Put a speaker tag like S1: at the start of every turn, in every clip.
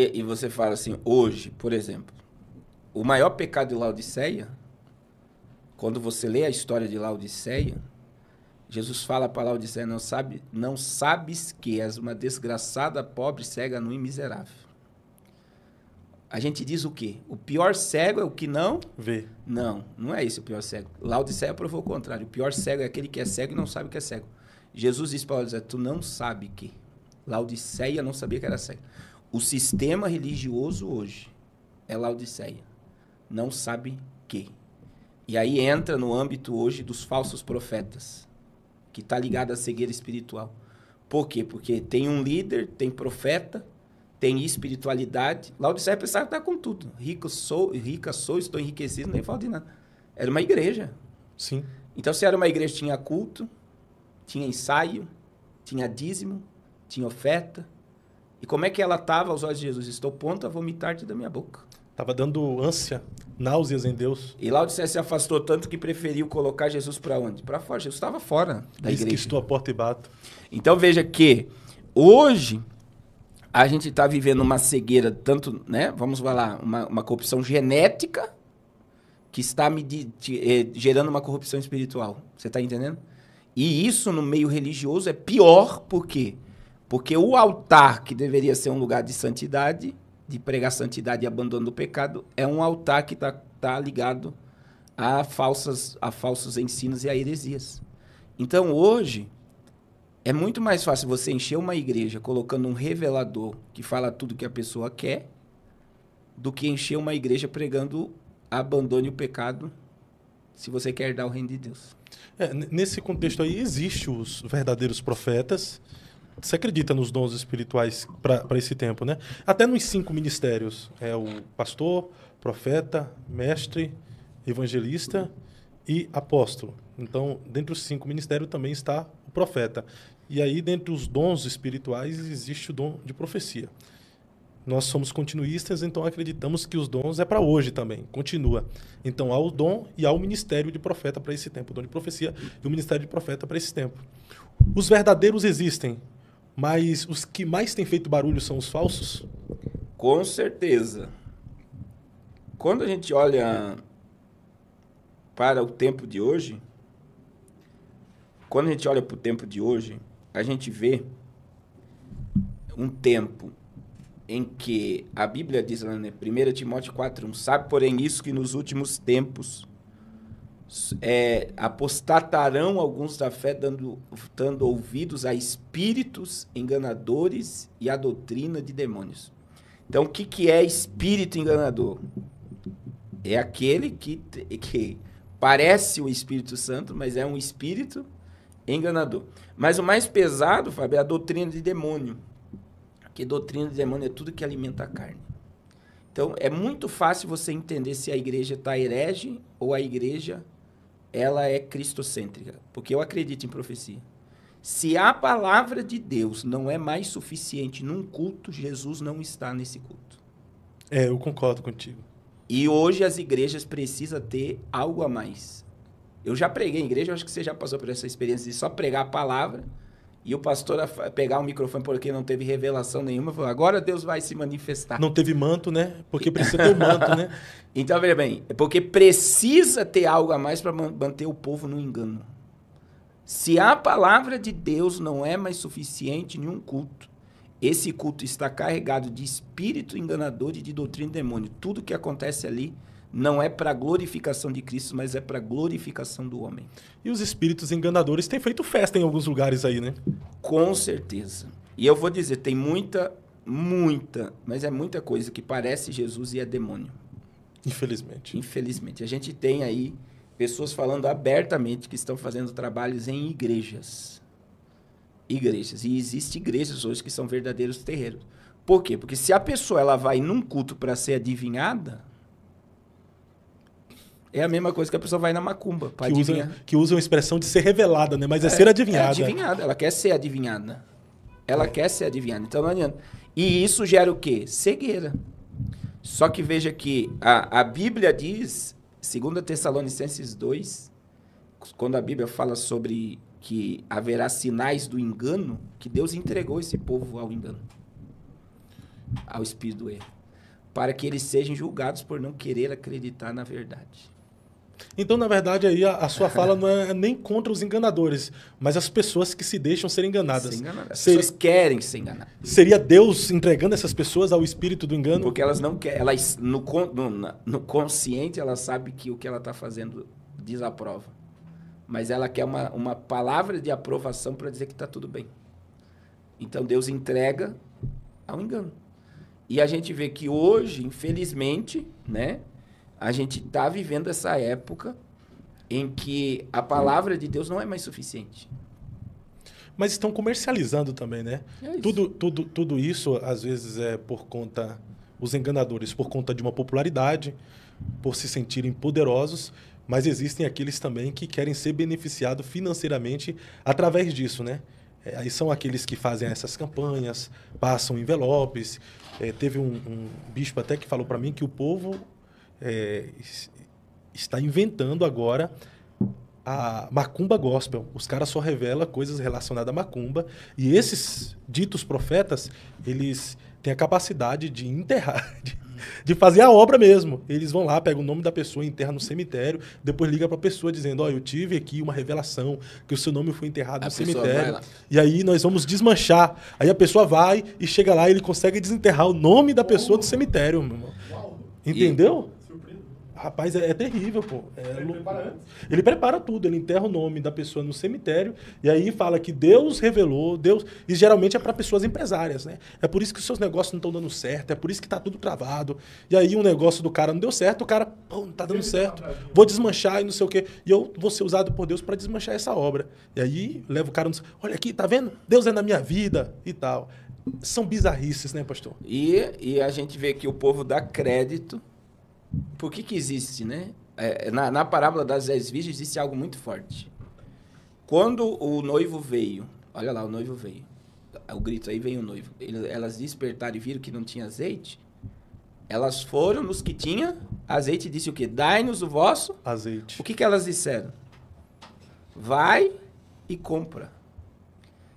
S1: E você fala assim, hoje, por exemplo, o maior pecado de Laodiceia, quando você lê a história de Laodiceia, Jesus fala para Laodiceia, não sabes que és uma desgraçada, pobre, cega, nua e miserável. A gente diz o quê? O pior cego é o que não
S2: Vê.
S1: Não é esse o pior cego. Laodiceia provou o contrário. O pior cego é aquele que é cego e não sabe que é cego. Jesus disse para Laodiceia, tu não sabe que. Laodiceia não sabia que era cego. O sistema religioso hoje é Laodiceia. Não sabe que. E aí entra no âmbito hoje dos falsos profetas, que está ligado à cegueira espiritual. Por quê? Porque tem um líder, tem profeta, tem espiritualidade. Laodiceia pensava que está com tudo. Rica sou, estou enriquecido, nem falta de nada. Era uma igreja.
S2: Sim.
S1: Então, se era uma igreja, tinha culto, tinha ensaio, tinha dízimo, tinha oferta. E como é que ela estava aos olhos de Jesus? Estou pronto a vomitar-te da minha boca.
S2: Estava dando ânsia, náuseas em Deus.
S1: E Laodiceia se afastou tanto que preferiu colocar Jesus para onde? Para fora. Jesus estava fora da
S2: Diz que
S1: igreja.
S2: estou à porta e bato.
S1: Então, veja que hoje a gente está vivendo uma cegueira, tanto, né? Vamos falar, uma corrupção genética que está gerando uma corrupção espiritual. Você está entendendo? E isso no meio religioso é pior, por quê? Porque o altar, que deveria ser um lugar de santidade, de pregar santidade e abandono do pecado, é um altar que tá ligado a falsos ensinos e a heresias. Então, hoje, é muito mais fácil você encher uma igreja colocando um revelador que fala tudo que a pessoa quer, do que encher uma igreja pregando abandone o pecado, se você quer dar o reino de Deus.
S2: Nesse contexto aí, existem os verdadeiros profetas. Você acredita nos dons espirituais para esse tempo, né? Até nos 5 ministérios. É o pastor, profeta, mestre, evangelista e apóstolo. Então, dentre os 5 ministérios também está o profeta. E aí, dentre os dons espirituais, existe o dom de profecia. Nós somos continuistas, então acreditamos que os dons é para hoje também, continua. Então há o dom e há o ministério de profeta para esse tempo, o dom de profecia e o ministério de profeta para esse tempo. Os verdadeiros existem, mas os que mais têm feito barulho são os falsos?
S1: Com certeza. Quando a gente olha para o tempo de hoje, a gente vê um tempo em que a Bíblia diz lá, né, 1 Timóteo 4:1, sabe, porém, isso que nos últimos tempos apostatarão alguns da fé, dando ouvidos a espíritos enganadores e a doutrina de demônios. Então, o que é espírito enganador? É aquele que parece o Espírito Santo, mas é um espírito enganador. Mas o mais pesado, Fábio, é a doutrina de demônio. Porque doutrina de demônio é tudo que alimenta a carne. Então, é muito fácil você entender se a igreja está herege ou a igreja ela é cristocêntrica. Porque eu acredito em profecia. Se a palavra de Deus não é mais suficiente num culto, Jesus não está nesse culto.
S2: Eu concordo contigo.
S1: E hoje as igrejas precisam ter algo a mais. Eu já preguei em igreja, eu acho que você já passou por essa experiência de só pregar a palavra e o pastor pegar o microfone porque não teve revelação nenhuma, falou, agora Deus vai se manifestar.
S2: Não teve manto, né? Porque precisa ter o manto, né?
S1: Então, veja bem, é porque precisa ter algo a mais para manter o povo no engano. Se a palavra de Deus não é mais suficiente em um culto, esse culto está carregado de espírito enganador e de doutrina de demônio. Tudo que acontece ali não é para glorificação de Cristo, mas é para glorificação do homem.
S2: E os espíritos enganadores têm feito festa em alguns lugares aí, né?
S1: Com certeza. E eu vou dizer, tem muita, mas é muita coisa que parece Jesus e é demônio.
S2: Infelizmente.
S1: Infelizmente. A gente tem aí pessoas falando abertamente que estão fazendo trabalhos em igrejas. Igrejas. E existem igrejas hoje que são verdadeiros terreiros. Por quê? Porque se a pessoa ela vai num culto para ser adivinhada, é a mesma coisa que a pessoa vai na macumba para adivinhar.
S2: Que usam a expressão de ser revelada, né? Mas é ser adivinhada.
S1: É adivinhada. Ela quer ser adivinhada. Quer ser adivinhada. Então não adianta. E isso gera o quê? Cegueira. Só que veja que a Bíblia diz, 2 Tessalonicenses 2, quando a Bíblia fala sobre que haverá sinais do engano, que Deus entregou esse povo ao engano. ao espírito do erro, para que eles sejam julgados por não querer acreditar na verdade.
S2: Então, na verdade, aí a sua fala não é nem contra os enganadores, mas as pessoas que se deixam ser enganadas.
S1: As pessoas querem ser enganadas.
S2: Seria Deus entregando essas pessoas ao espírito do engano?
S1: Porque elas não querem. No consciente, ela sabe que o que ela está fazendo desaprova. Mas ela quer uma palavra de aprovação para dizer que está tudo bem. Então, Deus entrega ao engano. E a gente vê que hoje, infelizmente, né, a gente está vivendo essa época em que a palavra de Deus não é mais suficiente.
S2: Mas estão comercializando também, né?
S1: É isso.
S2: Tudo isso, às vezes, é por conta... Os enganadores, por conta de uma popularidade, por se sentirem poderosos, mas existem aqueles também que querem ser beneficiados financeiramente através disso, né? Aí são aqueles que fazem essas campanhas, passam envelopes. Teve um bispo até que falou para mim que o povo... está inventando agora a macumba gospel. Os caras só revelam coisas relacionadas à macumba. E esses ditos profetas, eles têm a capacidade de enterrar, de fazer a obra mesmo. Eles vão lá, pegam o nome da pessoa, enterram no cemitério, depois liga para a pessoa dizendo, eu tive aqui uma revelação, que o seu nome foi enterrado no cemitério. E aí nós vamos desmanchar. Aí a pessoa vai e chega lá e ele consegue desenterrar o nome da pessoa do cemitério, meu irmão. Entendeu? Rapaz, é terrível, pô. Ele prepara tudo, ele enterra o nome da pessoa no cemitério e aí fala que Deus revelou, Deus... E geralmente é para pessoas empresárias, né? É por isso que os seus negócios não estão dando certo, é por isso que tá tudo travado. E aí um negócio do cara não deu certo, o cara, pô, não tá dando certo, vou desmanchar e não sei o quê. E eu vou ser usado por Deus para desmanchar essa obra. E aí leva o cara, olha aqui, tá vendo? Deus é na minha vida e tal. São bizarrices, né, pastor?
S1: E a gente vê que o povo dá crédito. Por que existe, né? Na parábola das 10 virgens existe algo muito forte. Quando o noivo veio, olha lá, o noivo veio. O grito, aí vem o noivo. Elas despertaram e viram que não tinha azeite. Elas foram nos que tinha azeite e disse o quê? Dai-nos o vosso
S2: azeite.
S1: O que elas disseram? Vai e compra.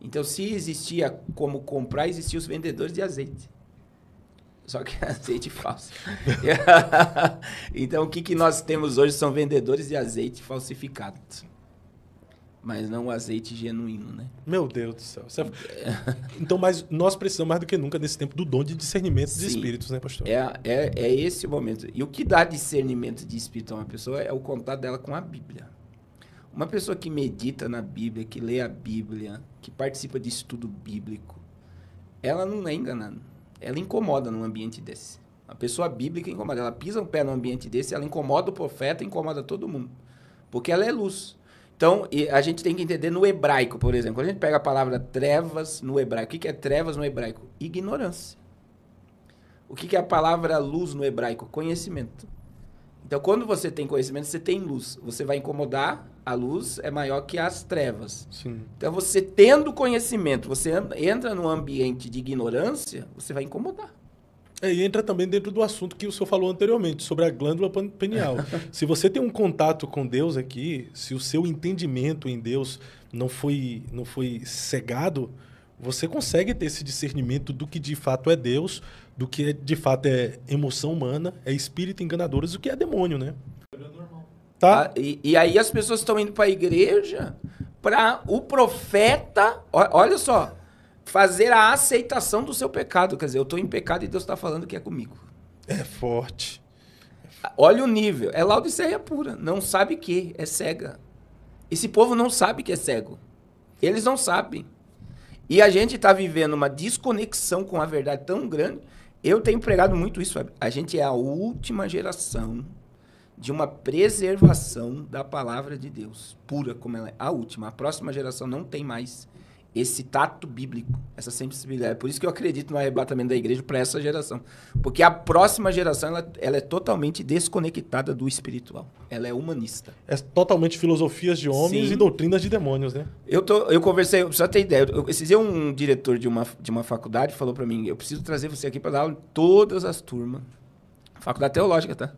S1: Então, se existia como comprar, existiam os vendedores de azeite. Só que é azeite falso. Então, o que nós temos hoje são vendedores de azeite falsificado. Mas não o azeite genuíno, né?
S2: Meu Deus do céu. Então, mas nós precisamos mais do que nunca nesse tempo do dom de discernimento de espíritos, né, pastor?
S1: É esse o momento. E o que dá discernimento de espírito a uma pessoa é o contato dela com a Bíblia. Uma pessoa que medita na Bíblia, que lê a Bíblia, que participa de estudo bíblico, ela não é enganada. Ela incomoda num ambiente desse. A pessoa bíblica incomoda. Ela pisa um pé num ambiente desse, ela incomoda o profeta, incomoda todo mundo. Porque ela é luz. Então, a gente tem que entender no hebraico, por exemplo. Quando a gente pega a palavra trevas no hebraico, o que é trevas no hebraico? Ignorância. O que é a palavra luz no hebraico? Conhecimento. Então, quando você tem conhecimento, você tem luz. Você vai incomodar, a luz é maior que as trevas.
S2: Sim.
S1: Então, você tendo conhecimento, você entra num ambiente de ignorância, você vai incomodar.
S2: E entra também dentro do assunto que o senhor falou anteriormente, sobre a glândula pineal. Se você tem um contato com Deus aqui, se o seu entendimento em Deus não foi cegado, você consegue ter esse discernimento do que de fato é Deus, do que de fato é emoção humana, é espírito enganadores, do que é demônio, né?
S1: Tá? E aí as pessoas estão indo para a igreja para o profeta, olha só, fazer a aceitação do seu pecado. Quer dizer, eu estou em pecado e Deus está falando que é comigo.
S2: É forte.
S1: Olha o nível. É Laodiceia pura. Não sabe que é cega. Esse povo não sabe que é cego. Eles não sabem. E a gente está vivendo uma desconexão com a verdade tão grande. Eu tenho pregado muito isso, Fábio. A gente é a última geração de uma preservação da palavra de Deus, pura como ela é. A última. A próxima geração não tem mais esse tato bíblico, essa sensibilidade. É por isso que eu acredito no arrebatamento da igreja para essa geração. Porque a próxima geração ela é totalmente desconectada do espiritual. Ela é humanista.
S2: É totalmente filosofias de homens e doutrinas de demônios, né? Eu
S1: conversei, só ter ideia, esses dias um diretor de uma faculdade falou para mim, eu preciso trazer você aqui para dar aula em todas as turmas. Faculdade teológica, tá?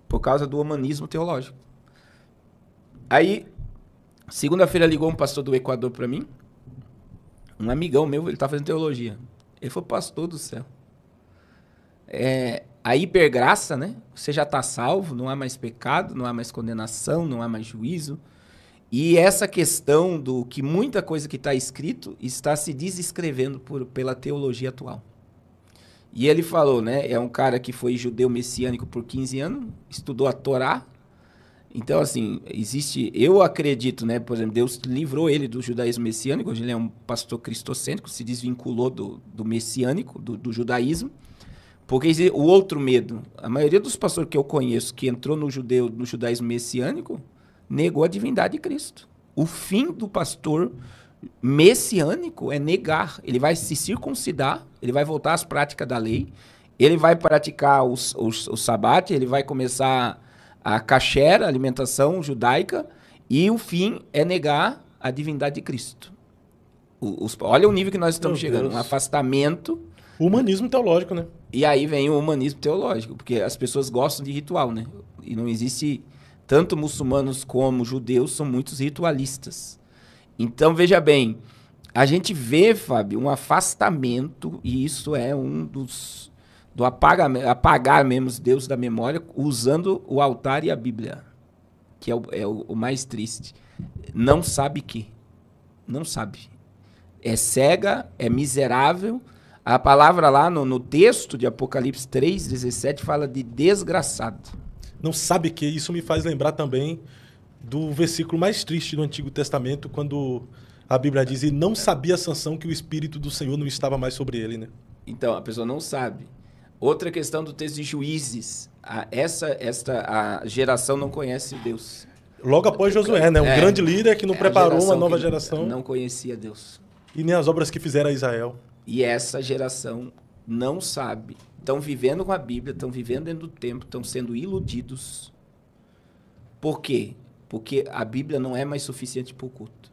S1: Por causa do humanismo teológico. Aí, segunda-feira ligou um pastor do Equador para mim, um amigão meu, ele tá fazendo teologia. Ele falou, pastor do céu, a hipergraça, né? Você já está salvo, não há mais pecado, não há mais condenação, não há mais juízo. E essa questão do que muita coisa que está escrito está se desescrevendo pela teologia atual. E ele falou, né? É um cara que foi judeu messiânico por 15 anos, estudou a Torá. Então, assim, eu acredito, né? Por exemplo, Deus livrou ele do judaísmo messiânico, hoje ele é um pastor cristocêntrico, se desvinculou do messiânico, do judaísmo. Porque o outro medo, a maioria dos pastores que eu conheço que entrou no judaísmo messiânico, negou a divindade de Cristo. O fim do pastor messiânico é negar. Ele vai se circuncidar, ele vai voltar às práticas da lei, ele vai praticar o sabate, ele vai começar a kasher, a alimentação judaica, e o fim é negar a divindade de Cristo. Olha o nível que nós estamos chegando, um afastamento.
S2: O humanismo teológico, né?
S1: E aí vem o humanismo teológico, porque as pessoas gostam de ritual, né? E não existe... Tanto muçulmanos como judeus são muitos ritualistas. Então, veja bem, a gente vê, Fábio, um afastamento, e isso é um do apagar mesmo Deus da memória, usando o altar e a Bíblia, que é o mais triste. Não sabe que. Não sabe. É cega, é miserável. A palavra lá no texto de Apocalipse 3:17 fala de desgraçado.
S2: Não sabe que isso me faz lembrar também do versículo mais triste do Antigo Testamento, quando a Bíblia diz: e não sabia Sansão que o Espírito do Senhor não estava mais sobre ele, né?
S1: Então, a pessoa não sabe. Outra questão do texto de Juízes. A geração não conhece Deus.
S2: Logo após Josué, né? Um grande líder que não preparou uma nova geração.
S1: Não conhecia Deus.
S2: E nem as obras que fizeram a Israel.
S1: E essa geração não sabe. Estão vivendo com a Bíblia, estão vivendo dentro do tempo, estão sendo iludidos. Por quê? Porque a Bíblia não é mais suficiente para o culto.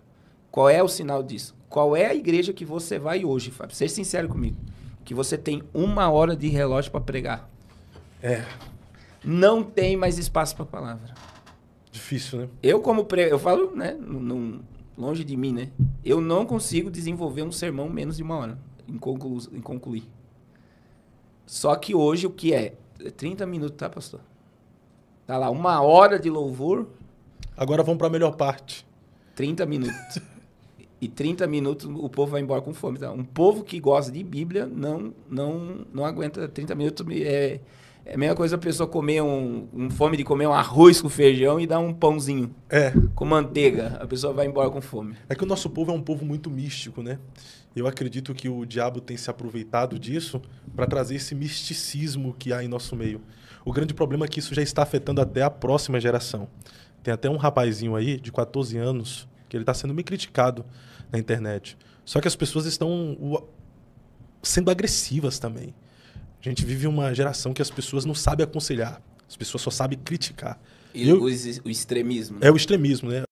S1: Qual é o sinal disso? Qual é a igreja que você vai hoje, Fábio? Seja sincero comigo. Que você tem 1 hora de relógio para pregar. Não tem mais espaço para a palavra.
S2: Difícil, né?
S1: Eu falo, né? Longe de mim, né? Eu não consigo desenvolver um sermão menos de 1 hora em concluir. Só que hoje o que é? 30 minutos, tá, pastor? Tá lá, 1 hora de louvor.
S2: Agora vamos para a melhor parte.
S1: 30 minutos. E 30 minutos o povo vai embora com fome. Tá? Um povo que gosta de Bíblia não aguenta 30 minutos. É a mesma coisa a pessoa comer fome de comer um arroz com feijão e dar um pãozinho com manteiga. A pessoa vai embora com fome.
S2: É que o nosso povo é um povo muito místico, né? Eu acredito que o diabo tem se aproveitado disso para trazer esse misticismo que há em nosso meio. O grande problema é que isso já está afetando até a próxima geração. Tem até um rapazinho aí, de 14 anos, que ele está sendo meio criticado na internet. Só que as pessoas estão sendo agressivas também. A gente vive uma geração que as pessoas não sabem aconselhar. As pessoas só sabem criticar.
S1: E o extremismo.
S2: É o extremismo, né?